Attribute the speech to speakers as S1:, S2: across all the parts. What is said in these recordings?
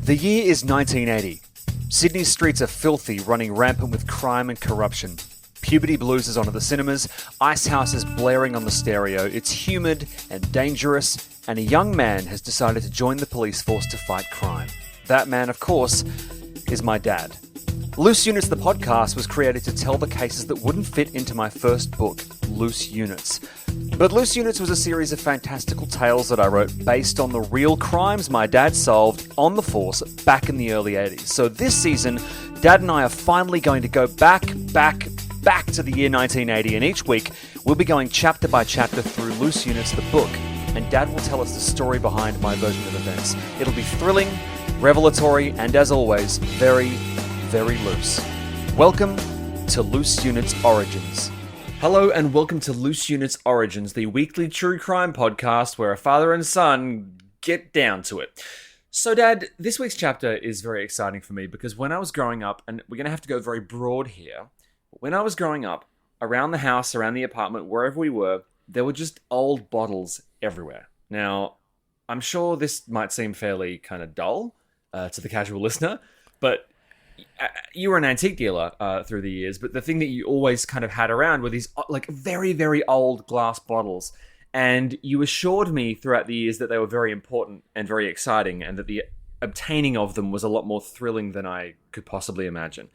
S1: The year is 1980. Sydney's streets are filthy, running rampant with crime and corruption. Puberty blues is on at the cinemas, Icehouse is blaring on the stereo, it's humid and dangerous, and a young man has decided to join the police force to fight crime. That man, of course, is my dad. Loose Units, the podcast, was created to tell the cases that wouldn't fit into my first book, Loose Units. But Loose Units was a series of fantastical tales that I wrote based on the real crimes my dad solved on the force back in the early 80s. So this season, Dad and I are finally going to go back to the year 1980, and each week we'll be going chapter by chapter through Loose Units, the book, and Dad will tell us the story behind my version of events. It'll be thrilling, revelatory, and as always, very, very loose. Welcome to Loose Units Origins. Hello and welcome to Loose Units Origins, the weekly true crime podcast where a father and son get down to it. So, Dad, this week's chapter is very exciting for me because when I was growing up, and we're going to have to go very broad here, when I was growing up, around the house, around the apartment, wherever we were, there were just old bottles everywhere. Now, I'm sure this might seem fairly kind of dull to the casual listener, but you were an antique dealer through the years, but the thing that you always kind of had around were these like very, very old glass bottles. And you assured me throughout the years that they were very important and very exciting and that the obtaining of them was a lot more thrilling than I could possibly imagine.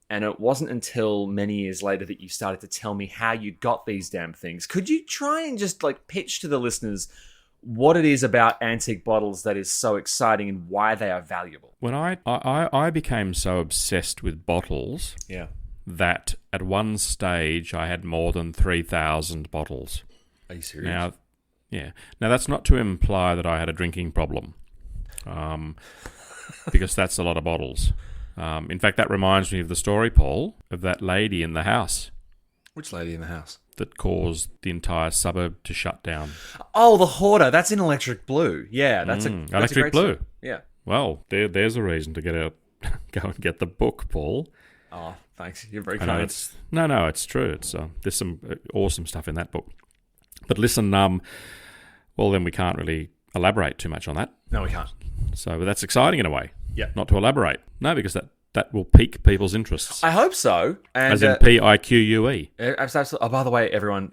S1: And it wasn't until many years later that you started to tell me how you got these damn things. Could you try and just like pitch to the listeners what it is about antique bottles that is so exciting and why they are valuable?
S2: When I became so obsessed with bottles that at one stage I had more than 3,000 bottles.
S1: Are you serious?
S2: Now that's not to imply that I had a drinking problem, because that's a lot of bottles. In fact, that reminds me of the story, Paul, of that lady in the house.
S1: Which lady in the house?
S2: That caused the entire suburb to shut down.
S1: Oh, the hoarder. That's in Electric Blue. Yeah, that's
S2: Electric Blue.
S1: Yeah.
S2: Well, there's a reason to go and get the book, Paul.
S1: Oh, thanks. You're very kind.
S2: It's true. It's there's some awesome stuff in that book. But listen, well, then we can't really elaborate too much on that.
S1: No, we can't.
S2: So but that's exciting in a way.
S1: Yeah.
S2: Not to elaborate. No, because that will pique people's interests.
S1: I hope so. And,
S2: as in Pique.
S1: Absolutely. Oh, by the way, everyone,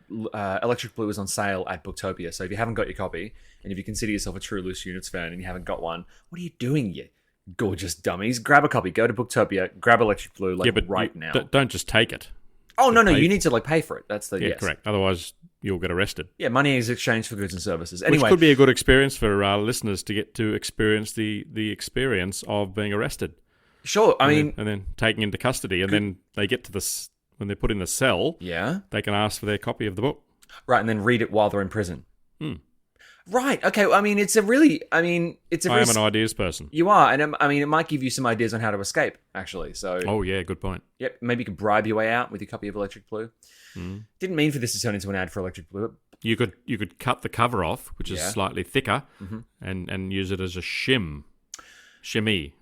S1: Electric Blue is on sale at Booktopia. So if you haven't got your copy, and if you consider yourself a true Loose Units fan and you haven't got one, what are you doing, you gorgeous dummies? Grab a copy. Go to Booktopia. Grab Electric Blue right now.
S2: Don't just take it.
S1: Oh, no. You need to pay for it. That's the yes.
S2: Correct. Otherwise, you'll get arrested.
S1: Yeah, money is exchanged for goods and services. Anyway,
S2: which could be a good experience for listeners to get to experience the experience of being arrested.
S1: Sure, and
S2: then taken into custody, and then they get to this when they're put in the cell.
S1: Yeah,
S2: they can ask for their copy of the book.
S1: Right, and then read it while they're in prison. Right. Okay. I am an
S2: ideas person.
S1: You are, and it might give you some ideas on how to escape. Actually, so.
S2: Oh yeah, good point.
S1: Yep. Maybe you could bribe your way out with your copy of Electric Blue. Didn't mean for this to turn into an ad for Electric Blue.
S2: You could cut the cover off, which is slightly thicker, and use it as a shimmy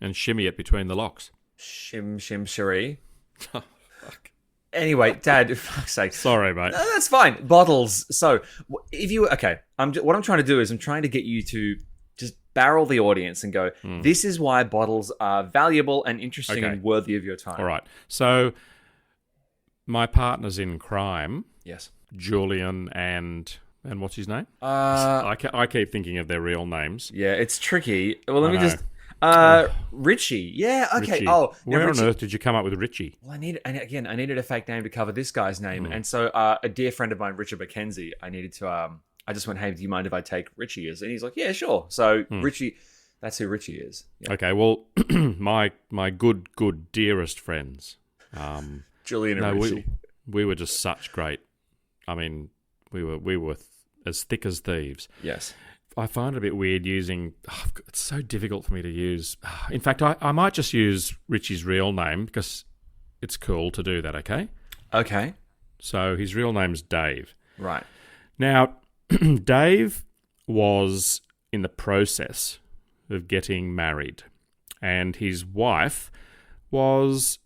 S2: and shimmy it between the locks.
S1: Shimmery. Oh, fuck. Anyway, Dad, for fuck's sake.
S2: Sorry, mate.
S1: No, that's fine. Bottles. So, if you... Okay, what I'm trying to do is I'm trying to get you to just barrel the audience and go, this is why bottles are valuable and interesting and worthy of your time.
S2: All right. So, my partners in crime...
S1: Yes.
S2: Julian and what's his name? I keep thinking of their real names.
S1: Yeah, it's tricky. Well, let me just... Richie. Yeah, okay.
S2: Richie.
S1: Oh,
S2: where on earth did you come up with Richie?
S1: Well, I needed a fake name to cover this guy's name, and so a dear friend of mine, Richard McKenzie, I needed to. I just went, hey, do you mind if I take Richie as? And he's like, yeah, sure. So Richie, that's who Richie is. Yeah.
S2: Okay, well, my good dearest friends,
S1: Julian and Richie.
S2: We were just such great. I mean, we were as thick as thieves.
S1: Yes.
S2: I find it a bit weird using... it's so difficult for me to use. In fact, I might just use Richie's real name because it's cool to do that, okay?
S1: Okay.
S2: So his real name's Dave.
S1: Right.
S2: Now, Dave was in the process of getting married, and his wife was,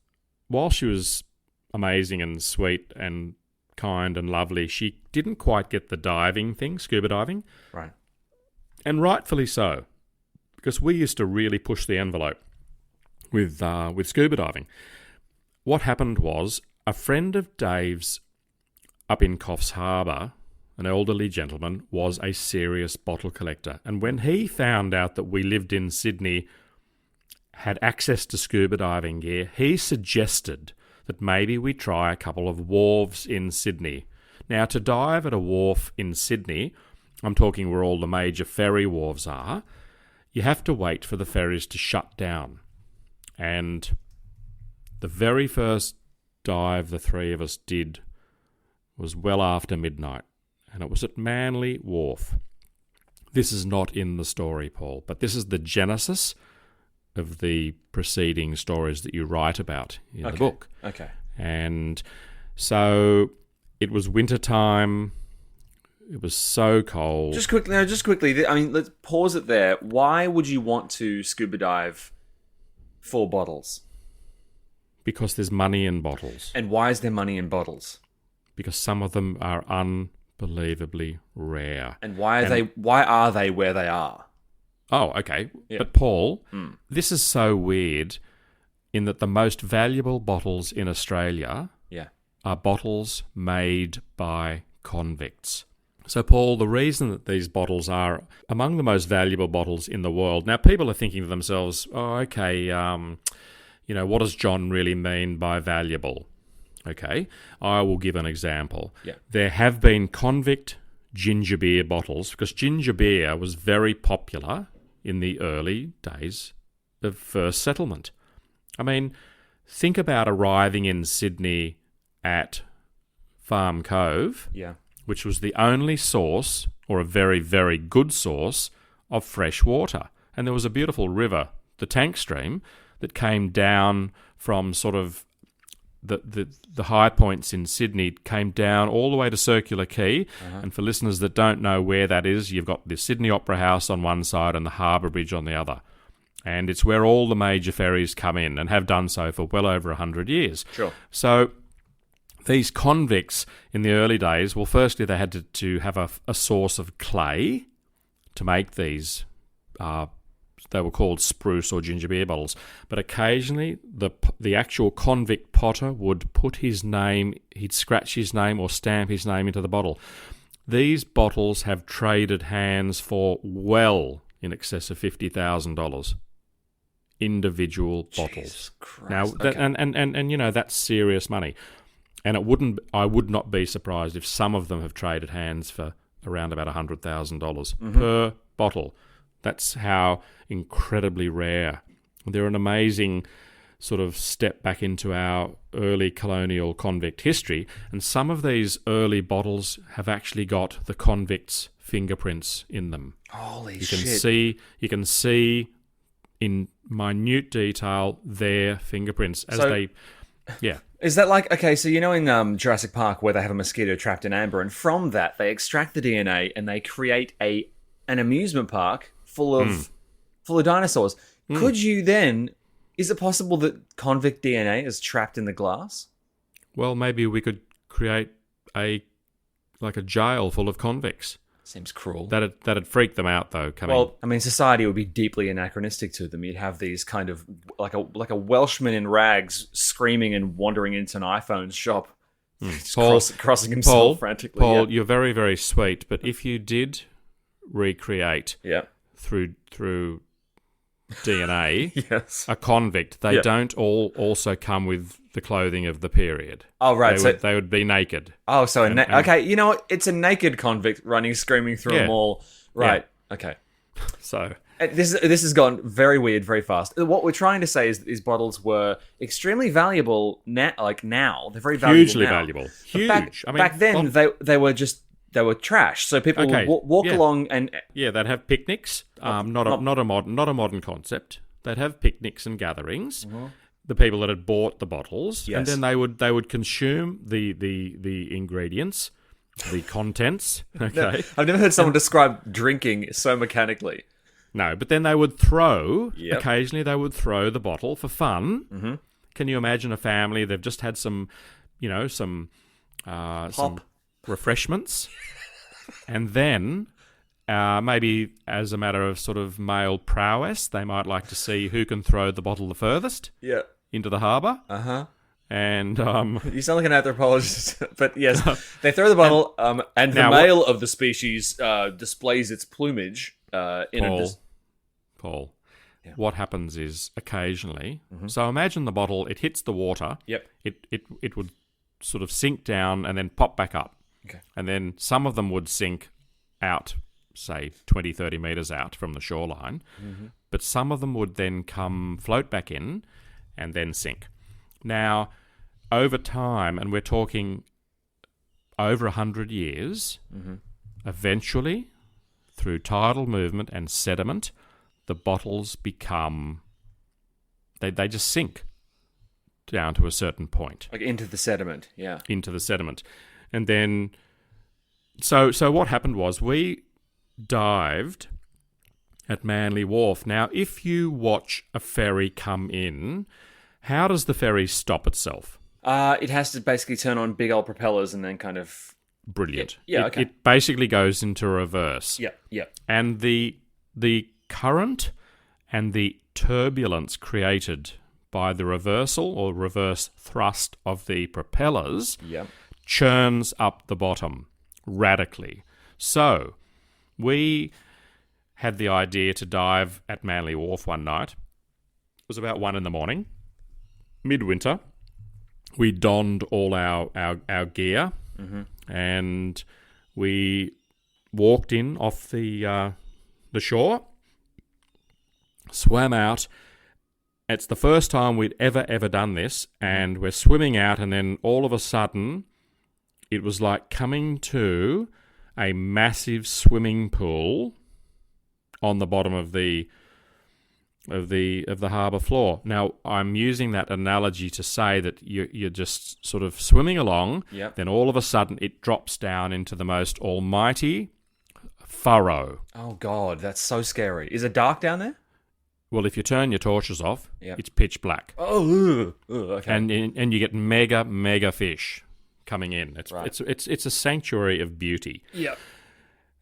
S2: while she was amazing and sweet and kind and lovely, she didn't quite get the diving thing, scuba diving.
S1: Right.
S2: And rightfully so. because we used to really push the envelope with scuba diving. What happened was a friend of Dave's up in Coffs Harbour, an elderly gentleman, was a serious bottle collector. And when he found out that we lived in Sydney, had access to scuba diving gear, he suggested that maybe we try a couple of wharves in Sydney. Now, to dive at a wharf in Sydney, I'm talking where all the major ferry wharves are, you have to wait for the ferries to shut down. And the very first dive the three of us did was well after midnight, and it was at Manly Wharf. This is not in the story, Paul, but this is the genesis of the preceding stories that you write about in the book.
S1: Okay.
S2: And so it was winter time. It was so cold.
S1: Just quickly. I mean, let's pause it there. Why would you want to scuba dive 4 bottles?
S2: Because there's money in bottles.
S1: And why is there money in bottles?
S2: Because some of them are unbelievably rare.
S1: And why are they where they are?
S2: Oh, okay.
S1: Yeah.
S2: But Paul, this is so weird in that the most valuable bottles in Australia are bottles made by convicts. So, Paul, the reason that these bottles are among the most valuable bottles in the world, now people are thinking to themselves, oh, okay, what does John really mean by valuable? Okay, I will give an example.
S1: Yeah.
S2: There have been convict ginger beer bottles, because ginger beer was very popular in the early days of first settlement. I mean, think about arriving in Sydney at Farm Cove, which was the only source, or a very, very good source, of fresh water. And there was a beautiful river, the Tank Stream, that came down from sort of the high points in Sydney, came down all the way to Circular Quay. And for listeners that don't know where that is, you've got the Sydney Opera House on one side and the Harbour Bridge on the other. And it's where all the major ferries come in and have done so for well over 100 years.
S1: Sure. So
S2: these convicts in the early days, well, firstly they had to have a source of clay to make these they were called spruce or ginger beer bottles. But occasionally the actual convict potter would put his name, he'd scratch his name or stamp his name into the bottle. These bottles have traded hands for well in excess of $50,000. Individual bottles.
S1: Christ.
S2: Now, and that's serious money. And I would not be surprised if some of them have traded hands for around about $100,000 per bottle. That's how incredibly rare. They're an amazing sort of step back into our early colonial convict history. And some of these early bottles have actually got the convicts' fingerprints in them.
S1: Holy
S2: shit. You can see in minute detail their fingerprints as
S1: Is that like, okay, so in Jurassic Park where they have a mosquito trapped in amber, and from that they extract the DNA and they create an amusement park full of dinosaurs. Could you then, is it possible that convict DNA is trapped in the glass?
S2: Well, maybe we could create a jail full of convicts.
S1: Seems cruel.
S2: That'd freak them out, though.
S1: Well, I mean, society would be deeply anachronistic to them. You'd have these kind of like a Welshman in rags screaming and wandering into an iPhone shop, crossing himself frantically.
S2: Paul, you're very, very sweet, but if you did recreate through DNA a convict, they don't all also come with the clothing of the period.
S1: Oh, right.
S2: They would be naked.
S1: Oh, so okay. You know what? It's a naked convict running, screaming through a mall. Right. Yeah. Okay.
S2: So
S1: this has gone very weird, very fast. What we're trying to say is that these bottles were extremely valuable. Now they're very valuable.
S2: Hugely valuable. Huge.
S1: Back then, they were trash. So people would walk along and
S2: they'd have picnics. Not a modern concept. They'd have picnics and gatherings. The people that had bought the bottles, and then they would consume the ingredients, the contents. Okay,
S1: I've never heard someone describe drinking so mechanically.
S2: No, but then they would throw. Occasionally, they would throw the bottle for fun. Can you imagine a family? They've just had some refreshments, and then Maybe as a matter of sort of male prowess, they might like to see who can throw the bottle the furthest into the harbour.
S1: Uh-huh.
S2: And
S1: you sound like an anthropologist, but yes, they throw the bottle, and the male of the species displays its plumage
S2: Paul. Yeah. What happens is occasionally. So imagine the bottle. It hits the water.
S1: Yep.
S2: It would sort of sink down and then pop back up.
S1: Okay.
S2: And then some of them would sink out, say 20, 30 metres out from the shoreline. But some of them would then float back in and then sink. Now, over time, and we're talking over 100 years, eventually, through tidal movement and sediment, the bottles become... They just sink down to a certain point.
S1: Like into the sediment, yeah.
S2: Into the sediment. And then... So what happened was we dived at Manly Wharf. Now, if you watch a ferry come in, how does the ferry stop itself?
S1: It has to basically turn on big old propellers and then kind of...
S2: Brilliant.
S1: Yeah, okay.
S2: It basically goes into reverse.
S1: Yeah.
S2: And the current and the turbulence created by the reversal or reverse thrust of the propellers churns up the bottom radically. So we had the idea to dive at Manly Wharf one night. It was about 1 a.m, midwinter. We donned all our gear and we walked in off the shore, swam out. It's the first time we'd ever done this, and we're swimming out, and then all of a sudden it was like coming to a massive swimming pool on the bottom of the harbour floor. Now, I'm using that analogy to say that you're just sort of swimming along, then all of a sudden it drops down into the most almighty furrow.
S1: Oh, God, that's so scary. Is it dark down there?
S2: Well, if you turn your torches off, it's pitch black.
S1: Oh, okay.
S2: And you get mega fish coming in. It's a sanctuary of beauty.
S1: Yeah.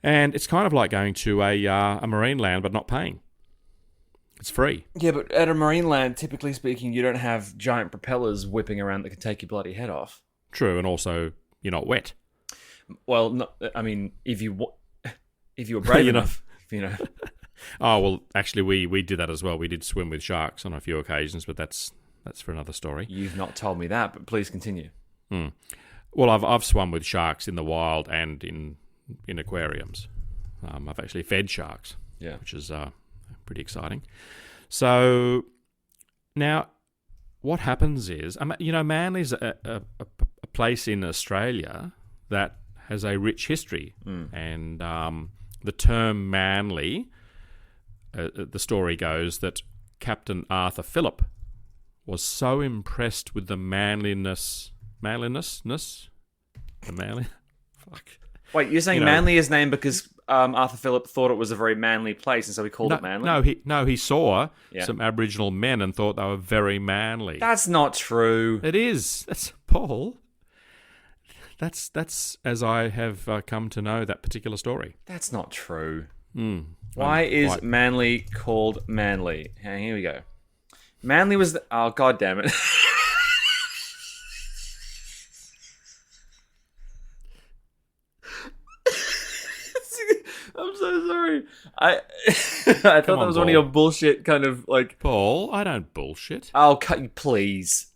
S2: And it's kind of like going to a marine land but not paying. It's free.
S1: Yeah, but at a marine land, typically speaking, you don't have giant propellers whipping around that can take your bloody head off.
S2: True, and also you're not wet.
S1: Well, no, I mean, if you were brave enough,
S2: Oh, well, actually, we did that as well. We did swim with sharks on a few occasions, but that's for another story.
S1: You've not told me that, but please continue.
S2: Well, I've swum with sharks in the wild and in aquariums. I've actually fed sharks, which is pretty exciting. So now, what happens is, Manly's a place in Australia that has a rich history, and the term Manly. The story goes that Captain Arthur Phillip was so impressed with the manliness. Fuck.
S1: Wait, you're saying Manly is named because Arthur Phillip thought it was a very manly place, and so he called it Manly?
S2: He saw some Aboriginal men and thought they were very manly.
S1: That's not true.
S2: It is. That's Paul. That's as I have come to know that particular story.
S1: That's not true. Why is Manly called Manly? Here we go. Manly was... Oh, God damn it. I'm so sorry. I thought that was one of your bullshit kind of like...
S2: Paul, I don't bullshit.
S1: I'll cut you, please.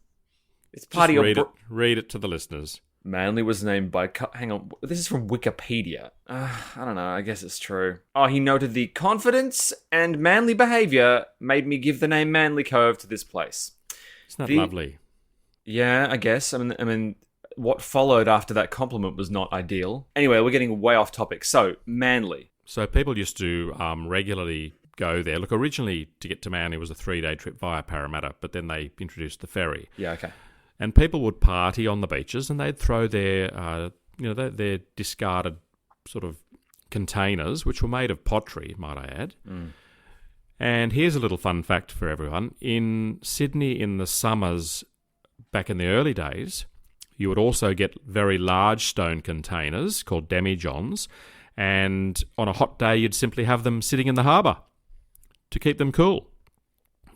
S1: It's part of your...
S2: Read it to the listeners.
S1: Manly was named by... Hang on. This is from Wikipedia. I don't know. I guess it's true. Oh, he noted the confidence and manly behaviour made me give the name Manly Cove to this place.
S2: Isn't that lovely?
S1: Yeah, I guess. I mean, what followed after that compliment was not ideal. Anyway, we're getting way off topic. So, Manly.
S2: So, people used to regularly go there. Look, originally, to get to Manly was a 3-day trip via Parramatta, but then they introduced the ferry.
S1: Yeah, okay.
S2: And people would party on the beaches, and they'd throw their discarded sort of containers, which were made of pottery, might I add. And here's a little fun fact for everyone. In Sydney in the summers, back in the early days, you would also get very large stone containers called demijohns, And on a hot day, you'd simply have them sitting in the harbour to keep them cool,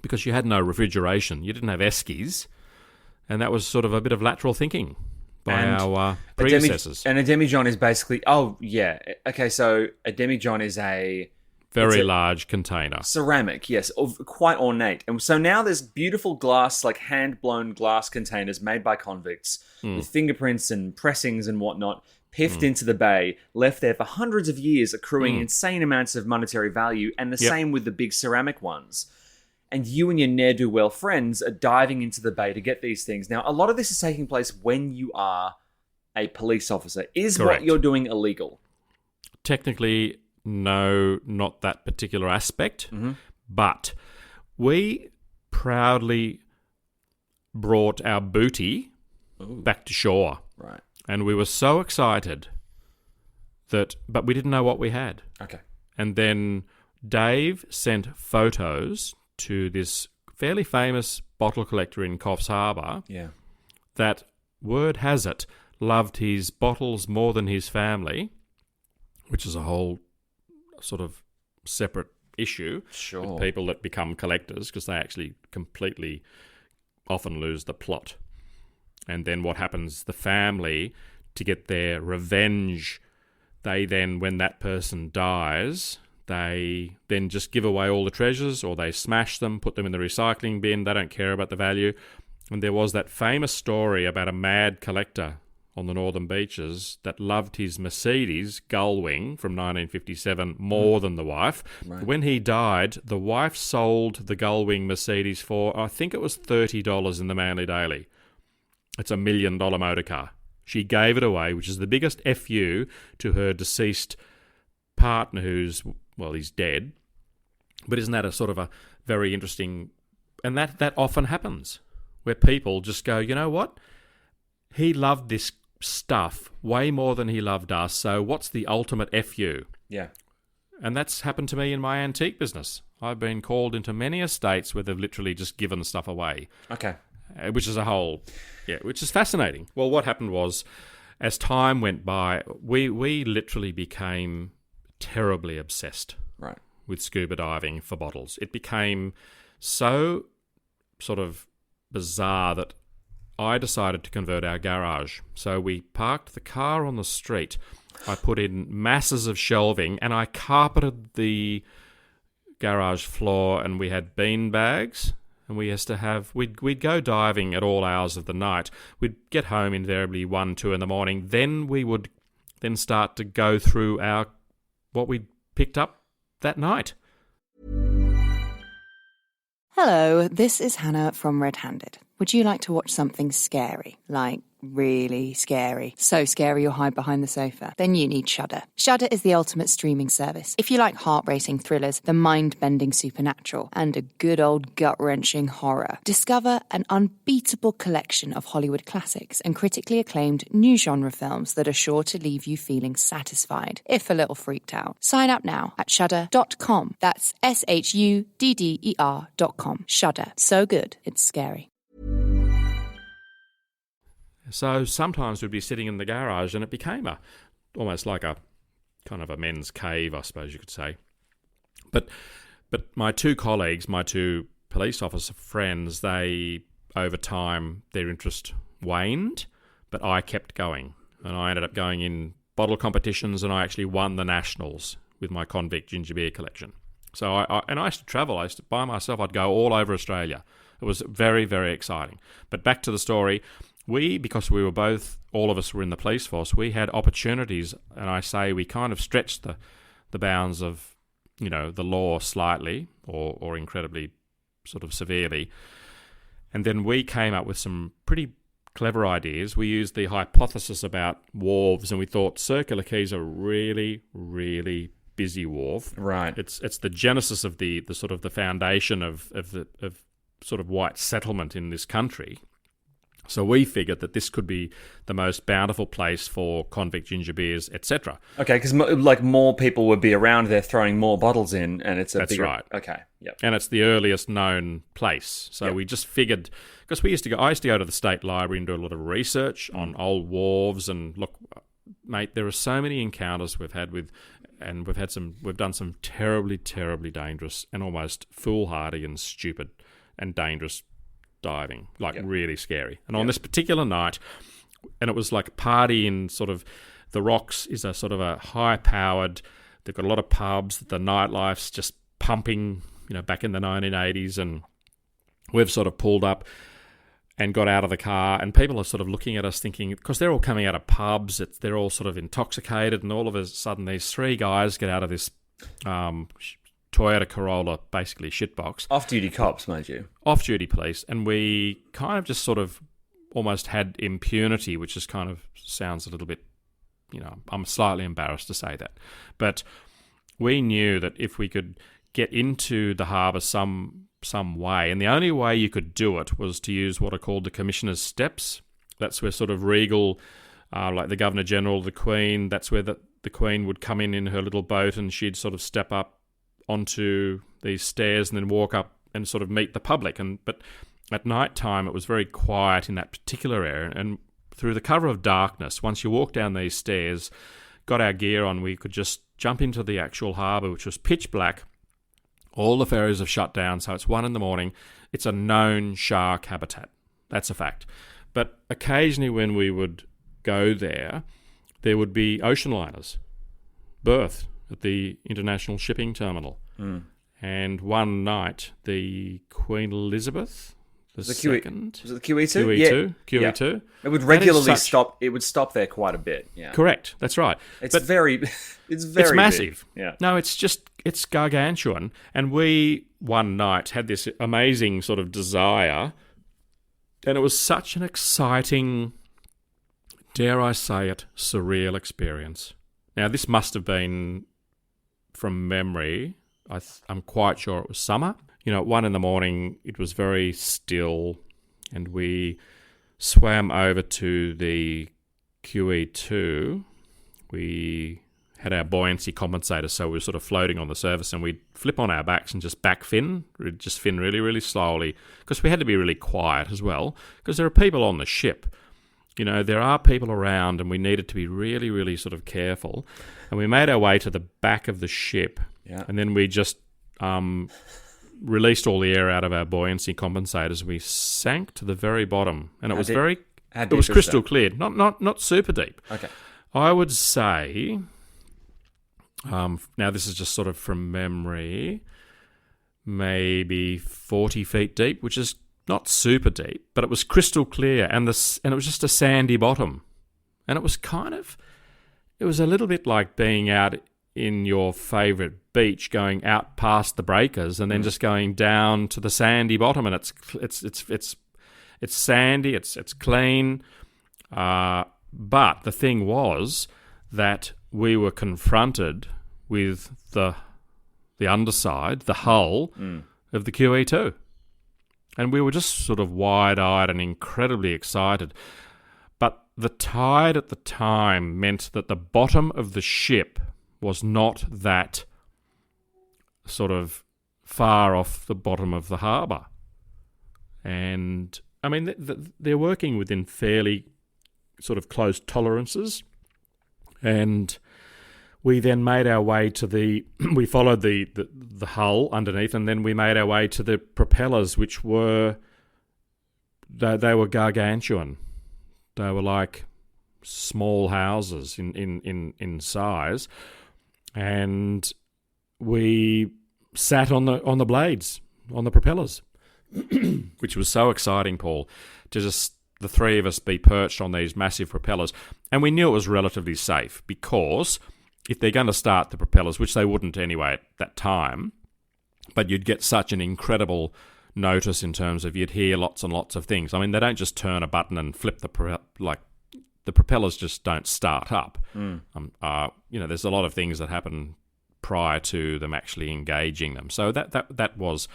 S2: because you had no refrigeration. You didn't have eskies, and that was sort of a bit of lateral thinking by our predecessors.
S1: And a demijohn is basically... Oh, yeah. Okay, so a demijohn is a...
S2: Very large container.
S1: Ceramic, yes. Quite ornate. And so now there's beautiful glass, like hand-blown glass containers made by convicts with fingerprints and pressings and whatnot, piffed into the bay, left there for hundreds of years, accruing insane amounts of monetary value, and the same with the big ceramic ones. And you and your ne'er-do-well friends are diving into the bay to get these things. Now, a lot of this is taking place when you are a police officer. Is
S2: Correct.
S1: what you're doing illegal?
S2: Technically, no, not that particular aspect. But we proudly brought our booty back to shore.
S1: Right.
S2: And we were so excited but we didn't know what we had.
S1: Okay.
S2: And then Dave sent photos to this fairly famous bottle collector in Coffs Harbour that, word has it, loved his bottles more than his family, which is a whole sort of separate issue.
S1: Sure.
S2: With people that become collectors, because they actually completely often lose the plot. And then what happens, the family, to get their revenge, they then, when that person dies, they then just give away all the treasures, or they smash them, put them in the recycling bin. They don't care about the value. And there was that famous story about a mad collector on the northern beaches that loved his Mercedes Gullwing from 1957 more than the wife. Right. When he died, the wife sold the Gullwing Mercedes for, I think it was $30 in the Manly Daily. It's $1 million motor car. She gave it away, which is the biggest FU to her deceased partner who's, well, he's dead. But isn't that a sort of a very interesting... And that often happens, where people just go, you know what? He loved this stuff way more than he loved us, so what's the ultimate FU? Yeah. And that's happened to me in my antique business. I've been called into many estates where they've literally just given stuff away. Okay. Which is which is fascinating. Well, what happened was, as time went by, we literally became terribly obsessed with scuba diving for bottles. It became so sort of bizarre that I decided to convert our garage. So we parked the car on the street. I put in masses of shelving and I carpeted the garage floor, and we had bean bags. And we used to have, we'd go diving at all hours of the night. We'd get home invariably 1, 2 in the morning. Then we would then start to go through what we'd picked up that night.
S3: Hello, this is Hannah from Red Handed. Would you like to watch something scary? Like really scary? So scary you'll hide behind the sofa? Then you need Shudder. Shudder is the ultimate streaming service. If you like heart-racing thrillers, the mind-bending supernatural, and a good old gut-wrenching horror, discover an unbeatable collection of Hollywood classics and critically acclaimed new genre films that are sure to leave you feeling satisfied, if a little freaked out. Sign up now at shudder.com. That's shudder.com. Shudder. So good, it's scary.
S2: So sometimes we'd be sitting in the garage and it became almost like a kind of a men's cave, I suppose you could say. But my two colleagues, my two police officer friends, they, over time, their interest waned, but I kept going. And I ended up going in bottle competitions, and I actually won the nationals with my convict ginger beer collection. So I used to travel. I used to, by myself, I'd go all over Australia. It was very, very exciting. But back to the story. Because we were all of us were in the police force, we had opportunities, and I say we kind of stretched the bounds of, the law slightly or incredibly sort of severely. And then we came up with some pretty clever ideas. We used the hypothesis about wharves, and we thought Circular Quay's a really, really busy wharf. Right. It's the genesis of the sort of the foundation of sort of white settlement in this country. So we figured that this could be the most bountiful place for convict ginger beers, etc.
S1: Okay, because more people would be around there throwing more bottles in, and it's
S2: That's right.
S1: Okay, yep.
S2: And it's the earliest known place. So we just figured, because I used to go to the State Library and do a lot of research on old wharves and look, mate, there are so many encounters we've had with, and we've done some terribly, terribly dangerous and almost foolhardy and stupid and dangerous diving, like really scary. And on this particular night, and it was like a party in sort of, the Rocks is a sort of a high-powered, they've got a lot of pubs, the nightlife's just pumping, back in the 1980s, and we've sort of pulled up and got out of the car, and people are sort of looking at us thinking, because they're all coming out of pubs, they're all sort of intoxicated, and all of a sudden these three guys get out of this Toyota Corolla, basically shitbox.
S1: Off-duty cops, mind you.
S2: Off-duty police, and we kind of just sort of almost had impunity, which just kind of sounds a little bit, I'm slightly embarrassed to say that. But we knew that if we could get into the harbour some way, and the only way you could do it was to use what are called the Commissioner's Steps. That's where sort of regal, like the Governor-General, the Queen, that's where the Queen would come in her little boat, and she'd sort of step up onto these stairs and then walk up and sort of meet the public. But at night time, it was very quiet in that particular area, and through the cover of darkness, once you walk down these stairs, got our gear on, we could just jump into the actual harbour, which was pitch black. All the ferries have shut down, so it's 1 a.m. It's a known shark habitat. That's a fact. But occasionally when we would go there would be ocean liners berthed at the International Shipping Terminal. And one night, the Queen Elizabeth second...
S1: Was it the QE2?
S2: QE2. QE2.
S1: It would regularly stop. It would stop there quite a bit. Yeah.
S2: Correct. That's right.
S1: It's very
S2: It's massive.
S1: Big. Yeah.
S2: No, it's gargantuan. And we, one night, had this amazing sort of desire, and it was such an exciting, dare I say it, surreal experience. Now, this must have been, from memory, I'm quite sure it was summer. At 1 a.m, it was very still, and we swam over to the QE2. We had our buoyancy compensator, so we were sort of floating on the surface, and we'd flip on our backs and just back fin, just fin really, really slowly, because we had to be really quiet as well, because there are people on the ship. There are people around, and we needed to be really, really sort of careful. And we made our way to the back of the ship, and then we just released all the air out of our buoyancy compensators. We sank to the very bottom, and it was crystal clear, not super deep.
S1: Okay.
S2: I would say, now this is just sort of from memory, maybe 40 feet deep, which is not super deep, but it was crystal clear, and it was just a sandy bottom, and it was a little bit like being out in your favourite beach, going out past the breakers and then just going down to the sandy bottom, and it's sandy, it's clean. But the thing was that we were confronted with the underside, the hull of the QE2. And we were just sort of wide-eyed and incredibly excited. But the tide at the time meant that the bottom of the ship was not that sort of far off the bottom of the harbour. And, I mean, they're working within fairly sort of close tolerances. And we then made our way to we followed the hull underneath, and then we made our way to the propellers, which were, they were gargantuan. They were like small houses in size. And we sat on the blades, on the propellers, which was so exciting, Paul, to just the three of us be perched on these massive propellers. And we knew it was relatively safe, because if they're going to start the propellers, which they wouldn't anyway at that time, but you'd get such an incredible notice in terms of you'd hear lots and lots of things. I mean, they don't just turn a button and flip the propellers just don't start up. There's a lot of things that happen prior to them actually engaging them. So that was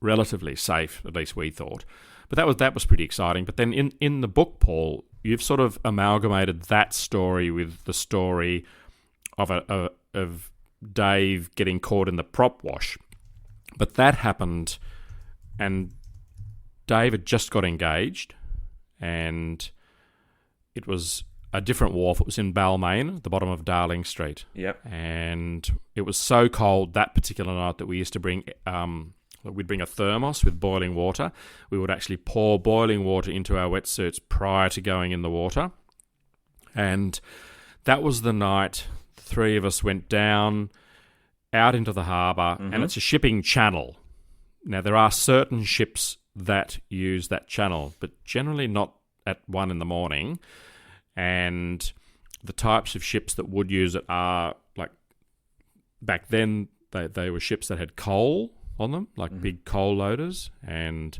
S2: relatively safe, at least we thought. But that was pretty exciting. But then in the book, Paul, you've sort of amalgamated that story with the story of Dave getting caught in the prop wash. But that happened, and Dave had just got engaged, and it was a different wharf. It was in Balmain, at the bottom of Darling Street.
S1: Yep.
S2: And it was so cold that particular night that we used to bring... we'd bring a thermos with boiling water. We would actually pour boiling water into our wetsuits prior to going in the water. And that was the night the three of us went down, out into the harbour, and it's a shipping channel. Now, there are certain ships that use that channel, but generally not at 1 a.m. And the types of ships that would use it are, like, back then, they were ships that had coal on them, like big coal loaders. And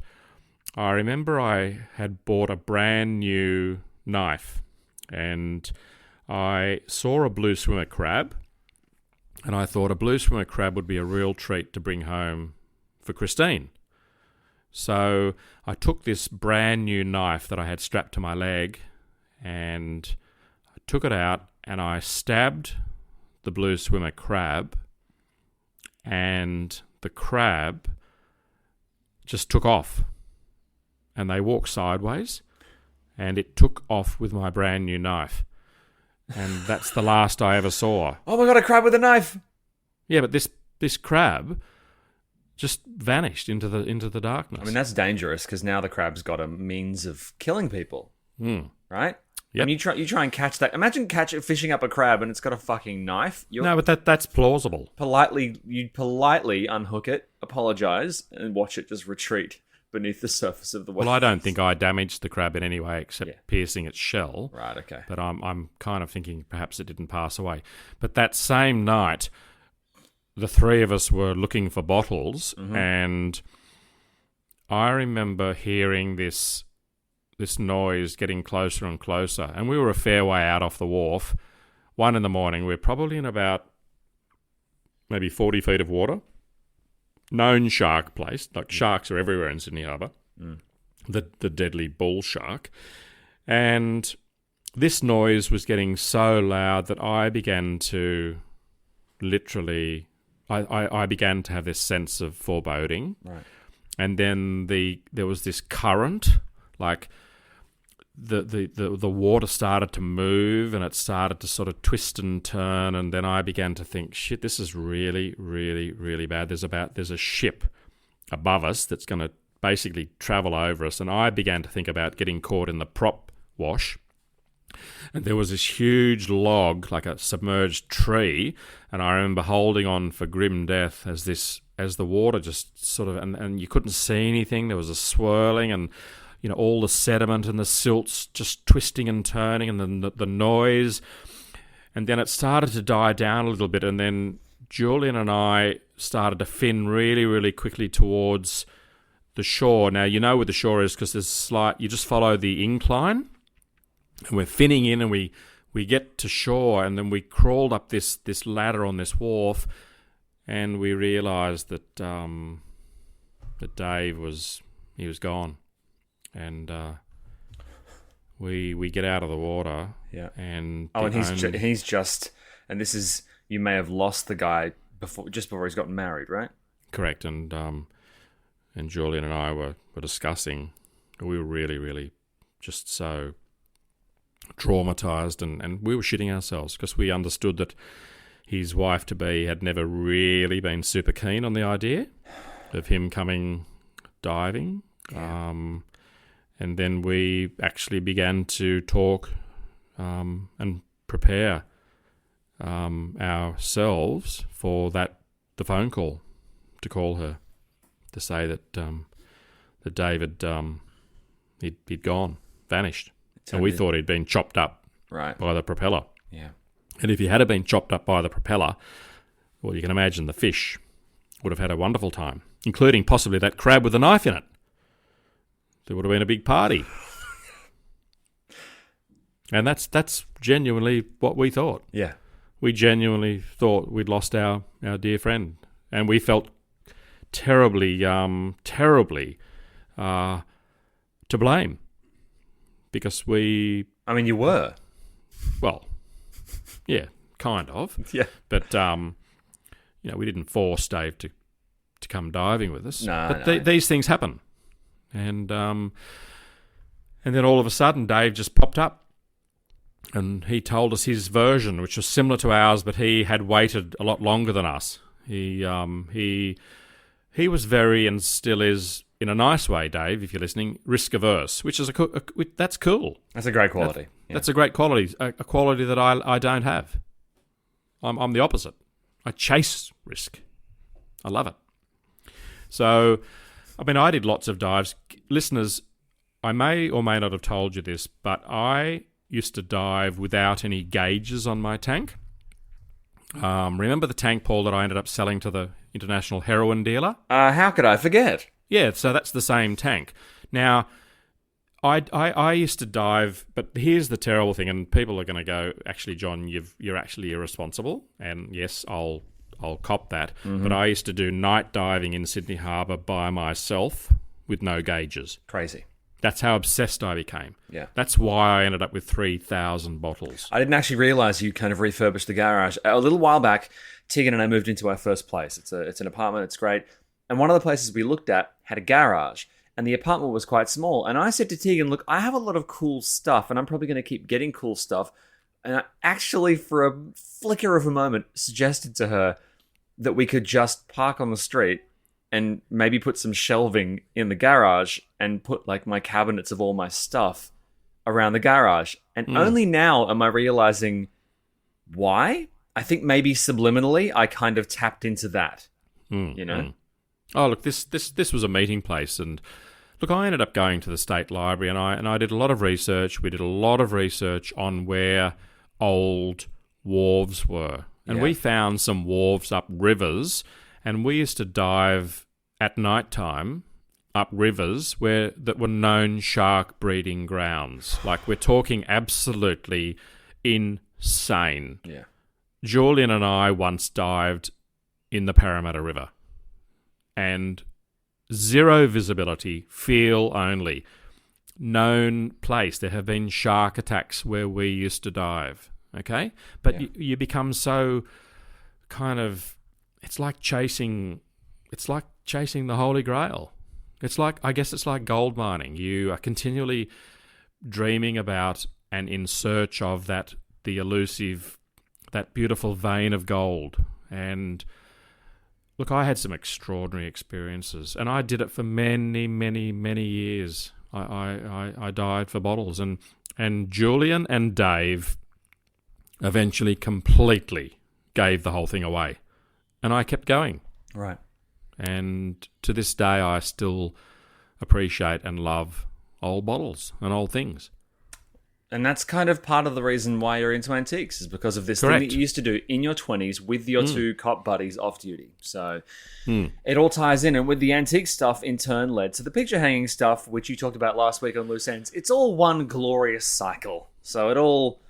S2: I remember I had bought a brand new knife, and I saw a blue swimmer crab, and I thought a blue swimmer crab would be a real treat to bring home for Christine. So I took this brand new knife that I had strapped to my leg, and I took it out and I stabbed the blue swimmer crab, and the crab just took off, and they walked sideways, and it took off with my brand new knife. And that's the last I ever saw.
S1: Oh my God, a crab with a knife!
S2: Yeah, but this crab just vanished into the darkness.
S1: I mean, that's dangerous, because now the crab's got a means of killing people, right?
S2: Yep.
S1: And you try and catch that. Imagine fishing up a crab and it's got a fucking knife.
S2: No, but that's plausible.
S1: You'd politely unhook it, apologise, and watch it just retreat beneath the surface of the water.
S2: Well, I don't think I damaged the crab in any way except piercing its shell.
S1: Right, okay.
S2: But I'm kind of thinking perhaps it didn't pass away. But that same night, the three of us were looking for bottles, and I remember hearing this noise getting closer and closer, and we were a fair way out off the wharf. 1 a.m, we're probably in about maybe 40 feet of water. Known shark place, like sharks are everywhere in Sydney Harbour, the deadly bull shark. And this noise was getting so loud that I began to literally... I began to have this sense of foreboding.
S1: Right.
S2: And then there was this current, like the water started to move, and it started to sort of twist and turn, and then I began to think, shit, this is really, really, really bad. There's a ship above us that's going to basically travel over us, and I began to think about getting caught in the prop wash. And there was this huge log, like a submerged tree, and I remember holding on for grim death as the water just sort of, and you couldn't see anything. There was a swirling, and you know, all the sediment and the silts just twisting and turning, and then the noise. And then it started to die down a little bit, and then Julian and I started to fin really, really quickly towards the shore. Now, you know where the shore is because you just follow the incline, and we're finning in, and we get to shore, and then we crawled up this ladder on this wharf, and we realised that Dave was gone. And we get out of the water. Yeah. And
S1: he's just, and this is, you may have lost the guy just before he's gotten married, right?
S2: Correct. And Julian and I were discussing. We were really, really just so traumatized, and we were shitting ourselves because we understood that his wife-to-be had never really been super keen on the idea of him coming diving. Yeah. And then we actually began to talk and prepare ourselves for the phone call, to call her, to say that David, he'd gone, vanished. And we thought he'd been chopped up by the propeller.
S1: Yeah.
S2: And if he had been chopped up by the propeller, well, you can imagine the fish would have had a wonderful time, including possibly that crab with a knife in it. There would have been a big party. And that's genuinely what we thought.
S1: Yeah.
S2: We genuinely thought we'd lost our dear friend. And we felt terribly to blame. Because
S1: I mean, you were.
S2: Well, yeah, kind of.
S1: Yeah.
S2: But, we didn't force Dave to come diving with us.
S1: No,
S2: but these things happen. And then all of a sudden, Dave just popped up. And he told us his version, which was similar to ours, but he had waited a lot longer than us. He was very, and still is, in a nice way, Dave, if you're listening, risk averse, which is that's cool.
S1: That's a great quality.
S2: That's a great quality, a quality that I don't have. I'm the opposite. I chase risk. I love it. So, I mean, I did lots of dives. Listeners, I may or may not have told you this, but I used to dive without any gauges on my tank. Remember the tank, Paul, that I ended up selling to the international heroin dealer?
S1: How could I forget?
S2: Yeah, so that's the same tank. Now, I used to dive, but here's the terrible thing, and people are going to go, actually, John, you're actually irresponsible, and yes, I'll cop that. Mm-hmm. But I used to do night diving in Sydney Harbour by myself with no gauges.
S1: Crazy.
S2: That's how obsessed I became.
S1: Yeah.
S2: That's why I ended up with 3,000 bottles.
S1: I didn't actually realise you kind of refurbished the garage. A little while back, Tegan and I moved into our first place. It's an apartment. It's great. And one of the places we looked at had a garage. And the apartment was quite small. And I said to Tegan, look, I have a lot of cool stuff. And I'm probably going to keep getting cool stuff. And I actually, for a flicker of a moment, suggested to her that we could just park on the street and maybe put some shelving in the garage and put like my cabinets of all my stuff around the garage. And only now am I realizing why. I think maybe subliminally I kind of tapped into that, you know?
S2: Oh, look, this was a meeting place. And look, I ended up going to the State Library and I did a lot of research. We did a lot of research on where old wharves were. And we found some wharves up rivers, and we used to dive at night time up rivers that were known shark breeding grounds. Like, we're talking absolutely insane.
S1: Yeah.
S2: Julian and I once dived in the Parramatta River, and zero visibility, feel only. Known place. There have been shark attacks where we used to dive. Okay? But you become so kind of, it's like chasing the Holy Grail. I guess it's like gold mining. You are continually dreaming about and in search of that beautiful vein of gold. And look, I had some extraordinary experiences, and I did it for many, many, many years. I dived for bottles, and Julian and Dave eventually completely gave the whole thing away. And I kept going.
S1: Right.
S2: And to this day, I still appreciate and love old bottles and old things.
S1: And that's kind of part of the reason why you're into antiques, is because of this thing that you used to do in your 20s with your two cop buddies off duty. So it all ties in. And with the antique stuff, in turn, led to the picture hanging stuff, which you talked about last week on Loose Ends. It's all one glorious cycle. So it all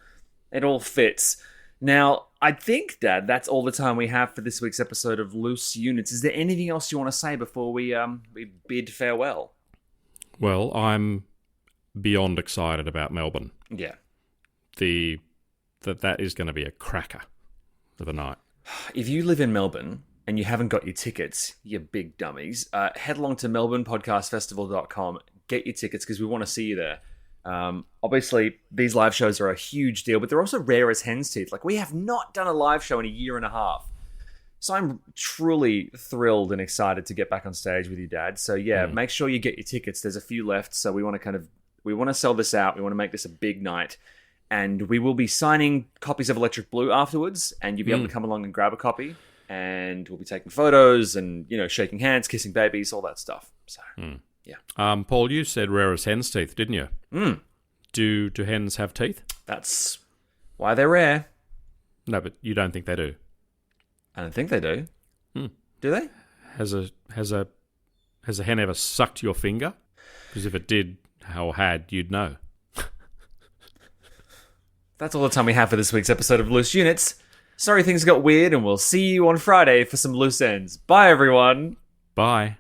S1: fits. Now, I think, Dad, that's all the time we have for this week's episode of Loose Units. Is there anything else you want to say before we bid farewell?
S2: Well, I'm beyond excited about Melbourne.
S1: Yeah.
S2: That is going to be a cracker of a night.
S1: If you live in Melbourne and you haven't got your tickets, you big dummies, head along to melbournepodcastfestival.com, get your tickets, because we want to see you there. Obviously, these live shows are a huge deal, but they're also rare as hen's teeth. Like, we have not done a live show in a year and a half. So I'm truly thrilled and excited to get back on stage with you, Dad. So yeah, make sure you get your tickets. There's a few left, so we want to sell this out. We want to make this a big night. And we will be signing copies of Electric Blue afterwards, and you'll be able to come along and grab a copy. And we'll be taking photos and, shaking hands, kissing babies, all that stuff. So, yeah.
S2: Paul, you said rare as hen's teeth, didn't you? Do hens have teeth?
S1: That's why they're rare.
S2: No, but you don't think they do?
S1: I don't think they do. Do they?
S2: Has a hen ever sucked your finger? Because if it did or had, you'd know.
S1: That's all the time we have for this week's episode of Loose Units. Sorry things got weird, and we'll see you on Friday for some loose ends. Bye, everyone.
S2: Bye.